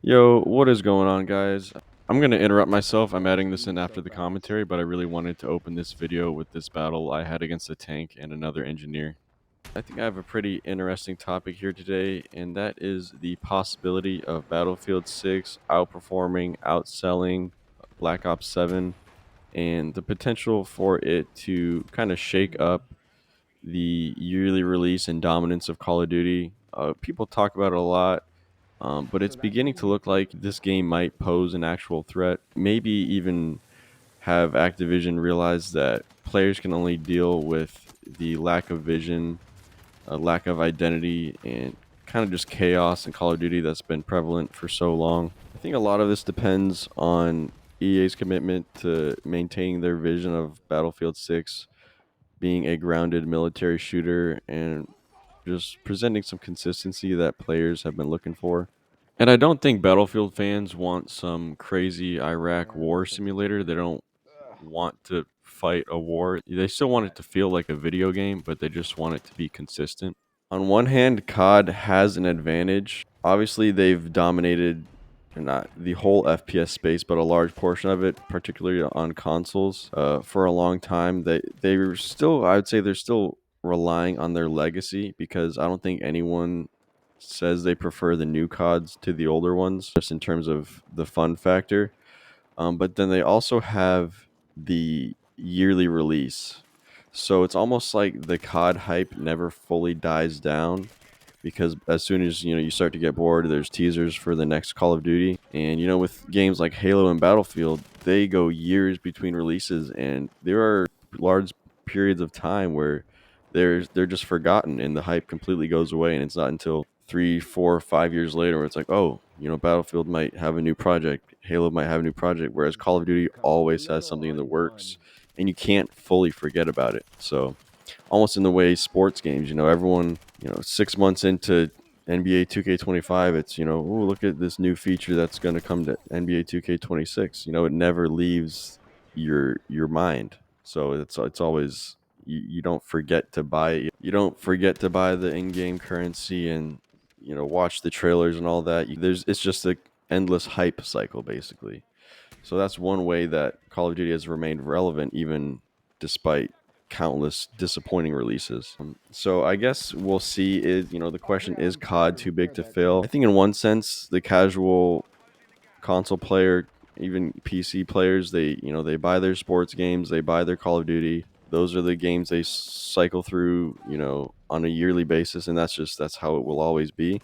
Yo, what is going on, guys? I'm going to interrupt myself. I'm adding this in after the commentary, but I really wanted to open this video with this battle I had against a tank and another engineer. I think I have a pretty interesting topic here today, and that is the possibility of Battlefield 6 outperforming, outselling Black Ops 7, and the potential for it to kind of shake up the yearly release and dominance of Call of Duty. People talk about it a lot, but it's beginning to look like this game might pose an actual threat. Maybe even have Activision realize that players can only deal with the lack of vision, lack of identity, and kind of just chaos in Call of Duty that's been prevalent for so long. I think a lot of this depends on EA's commitment to maintaining their vision of Battlefield 6 being a grounded military shooter and just presenting some consistency that players have been looking for. And I don't think Battlefield fans want some crazy Iraq war simulator. They don't want to fight a war. They still want it to feel like a video game, but they just want it to be consistent. On one hand, COD has an advantage. Obviously, they've dominated not the whole FPS space, but a large portion of it, particularly on consoles, for a long time. They were still, I would say, they're still relying on their legacy because I don't think anyone says they prefer the new CODs to the older ones, just in terms of the fun factor. But then they also have the yearly release. So it's almost like the COD hype never fully dies down because as soon as you start to get bored, there's teasers for the next Call of Duty. And with games like Halo and Battlefield, they go years between releases, and there are large periods of time where they're just forgotten and the hype completely goes away, and it's not until 3, 4, 5 years later where it's like, oh, Battlefield might have a new project, Halo might have a new project, whereas Call of Duty always has something in the works, and you can't fully forget about it. So almost in the way sports games, everyone, 6 months into NBA 2K25, it's, oh, look at this new feature that's going to come to NBA 2K26. It never leaves your mind. So it's always, you don't forget to buy it. You don't forget to buy the in-game currency and watch the trailers and all that. It's just a endless hype cycle basically. So that's one way that Call of Duty has remained relevant even despite countless disappointing releases. So I guess we'll see. The question is COD too big to fail? I think in one sense, the casual console player, even PC players, they buy their sports games, they buy their Call of Duty. Those are the games they cycle through, on a yearly basis, and that's how it will always be.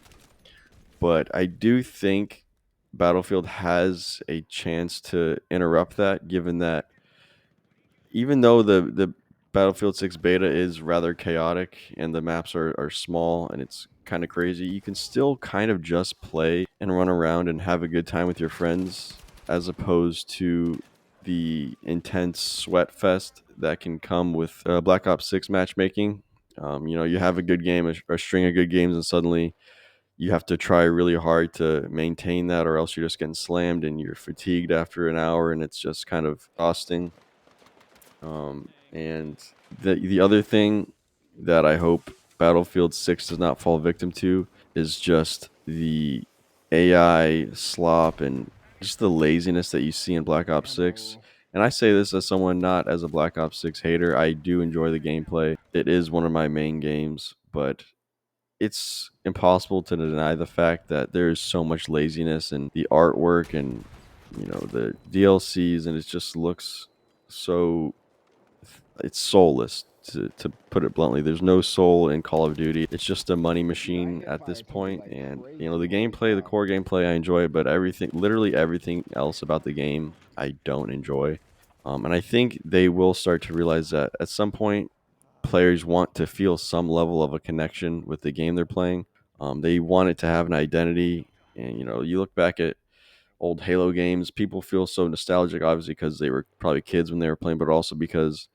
But I do think Battlefield has a chance to interrupt that, given that even though the Battlefield 6 beta is rather chaotic and the maps are small and it's kind of crazy, you can still kind of just play and run around and have a good time with your friends as opposed to the intense sweat fest that can come with Black Ops 6 matchmaking. You have a good game, a string of good games, and suddenly you have to try really hard to maintain that, or else you're just getting slammed and you're fatigued after an hour, and it's just kind of exhausting. And the other thing that I hope Battlefield 6 does not fall victim to is just the AI slop and just the laziness that you see in Black Ops 6. And I say this as someone not as a Black Ops 6 hater. I do enjoy the gameplay. It is one of my main games, but it's impossible to deny the fact that there is so much laziness in the artwork and the DLCs, and it just looks so, it's soulless, to put it bluntly. There's no soul in Call of Duty. It's just a money machine at this point. And the gameplay, the core gameplay, I enjoy, but everything, literally everything else about the game, I don't enjoy. And I think they will start to realize that at some point, players want to feel some level of a connection with the game they're playing. They want it to have an identity. And you look back at old Halo games, people feel so nostalgic, obviously because they were probably kids when they were playing, but also because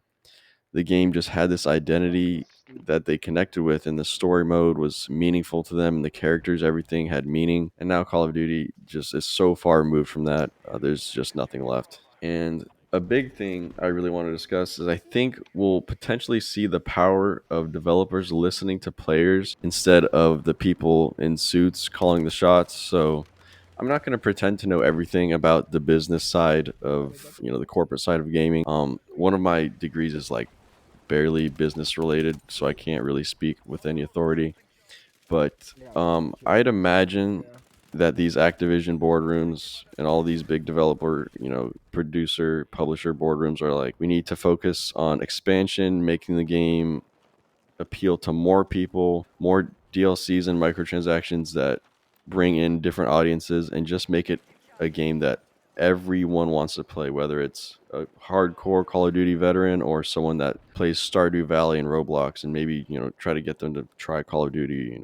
the game just had this identity that they connected with, and the story mode was meaningful to them, and the characters, everything had meaning. And now Call of Duty just is so far removed from that. There's just nothing left. And a big thing I really want to discuss is I think we'll potentially see the power of developers listening to players instead of the people in suits calling the shots. So I'm not going to pretend to know everything about the business side of, the corporate side of gaming. One of my degrees is like barely business related, so I can't really speak with any authority. But I'd imagine that these Activision boardrooms and all these big developer, producer, publisher boardrooms are like, we need to focus on expansion, making the game appeal to more people, more DLCs and microtransactions that bring in different audiences, and just make it a game that everyone wants to play, whether it's a hardcore Call of Duty veteran or someone that plays Stardew Valley and Roblox, and maybe, try to get them to try Call of Duty,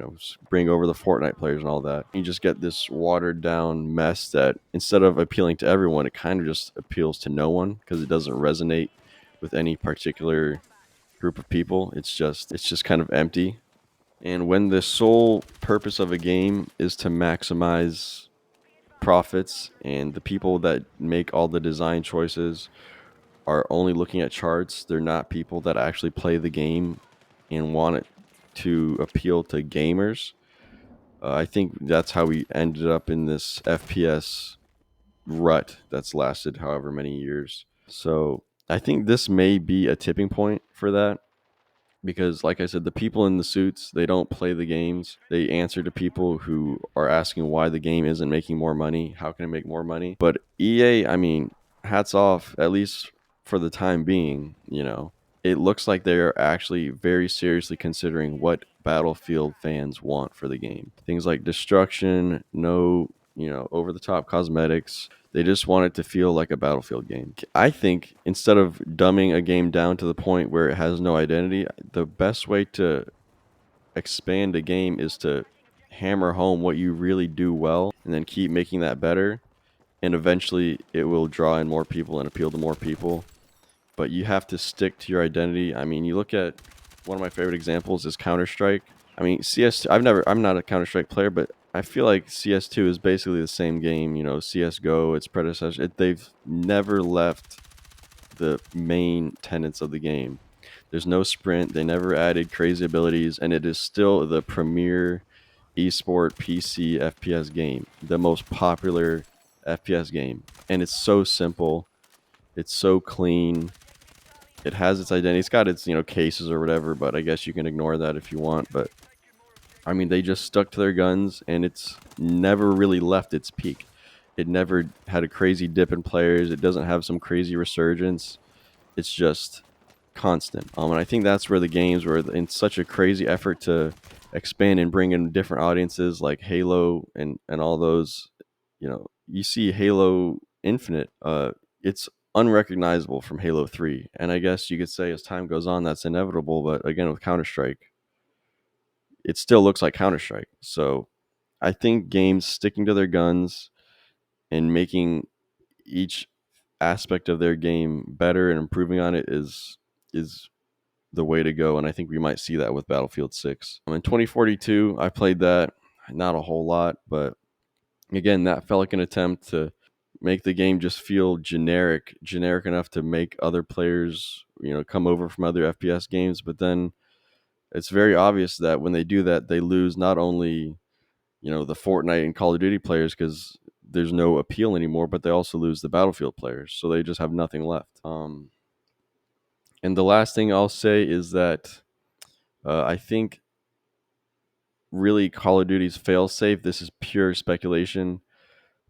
bring over the Fortnite players and all that. You just get this watered down mess that, instead of appealing to everyone, it kind of just appeals to no one because it doesn't resonate with any particular group of people. It's just kind of empty. And when the sole purpose of a game is to maximize profits, and the people that make all the design choices are only looking at charts, they're not people that actually play the game and want it to appeal to gamers. I think that's how we ended up in this FPS rut that's lasted however many years. So I think this may be a tipping point for that, because like I said, the people in the suits, they don't play the games. They answer to people who are asking why the game isn't making more money. How can it make more money? But EA, I mean, hats off, at least for the time being, it looks like they're actually very seriously considering what Battlefield fans want for the game. Things like destruction, no, over the top cosmetics. They just want it to feel like a Battlefield game. I think instead of dumbing a game down to the point where it has no identity, the best way to expand a game is to hammer home what you really do well and then keep making that better. And eventually it will draw in more people and appeal to more people. But you have to stick to your identity. I mean, you look at one of my favorite examples is Counter-Strike. I mean, CS. I'm not a Counter-Strike player, but I feel like CS2 is basically the same game. CS:GO, its predecessor. They've never left the main tenets of the game. There's no sprint. They never added crazy abilities, and it is still the premier esport PC FPS game, the most popular FPS game, and it's so simple. It's so clean. It has its identity. It's got its, cases or whatever, but I guess you can ignore that if you want. But I mean, they just stuck to their guns, and it's never really left its peak. It never had a crazy dip in players. It doesn't have some crazy resurgence. It's just constant. And I think that's where the games were in such a crazy effort to expand and bring in different audiences, like Halo and all those. You see Halo Infinite. It's unrecognizable from Halo 3, and I guess you could say as time goes on that's inevitable. But again, with Counter-Strike, it still looks like Counter-Strike. So I think games sticking to their guns and making each aspect of their game better and improving on it is the way to go. And I think we might see that with Battlefield 6. In 2042, I played that, not a whole lot, but again, that felt like an attempt to make the game just feel generic enough to make other players, come over from other FPS games. But then it's very obvious that when they do that, they lose not only, the Fortnite and Call of Duty players because there's no appeal anymore, but they also lose the Battlefield players. So they just have nothing left. And the last thing I'll say is that I think really Call of Duty's failsafe. This is pure speculation,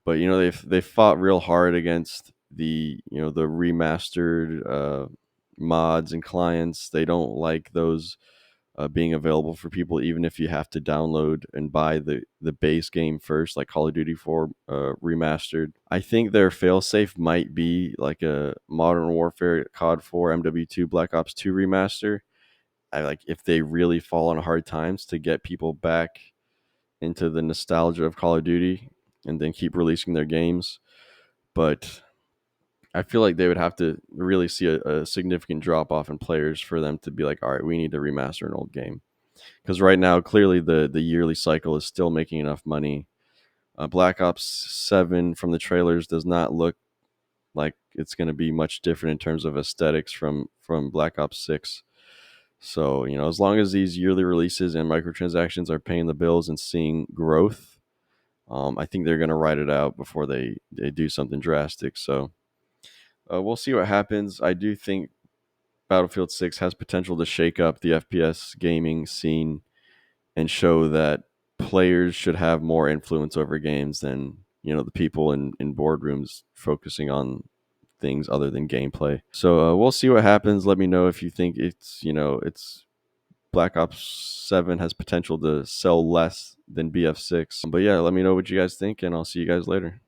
but they've fought real hard against the remastered mods and clients. They don't like those being available for people, even if you have to download and buy the base game first, like Call of Duty 4 remastered. I think their failsafe might be like a Modern Warfare, COD 4, MW2, Black Ops 2 remaster. I like if they really fall on hard times to get people back into the nostalgia of Call of Duty and then keep releasing their games. But I feel like they would have to really see a significant drop off in players for them to be like, all right, we need to remaster an old game. Because right now, clearly the yearly cycle is still making enough money. Black Ops 7 from the trailers does not look like it's going to be much different in terms of aesthetics from Black Ops 6. So, as long as these yearly releases and microtransactions are paying the bills and seeing growth, I think they're going to ride it out before they do something drastic. So we'll see what happens. I do think Battlefield 6 has potential to shake up the FPS gaming scene and show that players should have more influence over games than, the people in boardrooms focusing on things other than gameplay. So we'll see what happens. Let me know if you think it's Black Ops 7 has potential to sell less than BF6. But yeah, let me know what you guys think, and I'll see you guys later.